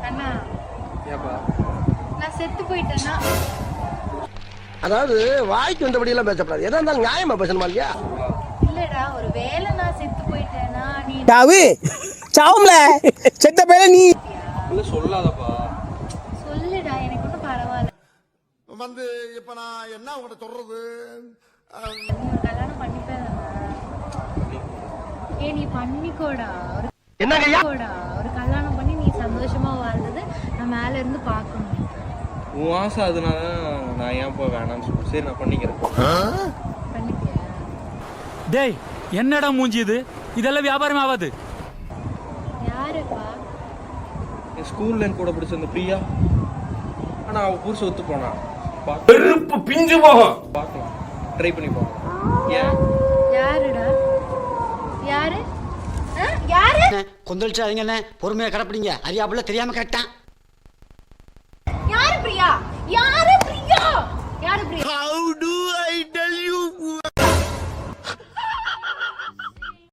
அண்ணா ஏப்பா நான் செத்து போயிட்டேன்னா அதாவது வாய்க்கு வந்தபடி எல்லாம் பேசப்படாது. எதா இருந்தாலும் நியாயமா பேசணுமா இல்லையா? இல்லடா ஒரு வேளை நான் செத்து போயிட்டேன்னா நீ டாவு சாவும்ல செத்த பேல நீ இல்ல சொல்லாதப்பா. சொல்லுடா, எனக்கு ஒன்றும் பரவாயில்ல. வந்து இப்ப நான் என்ன உங்கள்கிட்ட சொல்றது? நீ ஒரு கல்யாணம் பண்ணிப்பேன். நீ பண்ணிக்கோடா, ஒரு கல்யாணம் பண்ணி நீ சந்தோஷமா வாழ்றது நான் மேல இருந்து பார்க்கணும். உன் ஆசை அதனால நான் ஏன்ப்பா வேணாம்னு சொல்லு. சரி நான் பண்ணிக்கிறேன். பண்ணிப்பியா? டேய் என்னடா மூஞ்சி இது? இதெல்லாம் வியாபாரம் ஆகாது. யாருப்பா? என் ஸ்கூல்ல என் கூட பிடிச்ச அந்த பிரியா. ஆனா அவ புருஷ ஒத்து போனா. வெறுப்பு பிஞ்சு போகும். பார்க்கலாம், ட்ரை பண்ணி பார்க்கலாம். ஏன்? யாருடா? யாரு? யாரு? கொந்தளிச்சாதீங்கண்ணே, பொறுமையா கடப்பிடிங்க. அறியாப்புல தெரியாம கேட்டான்.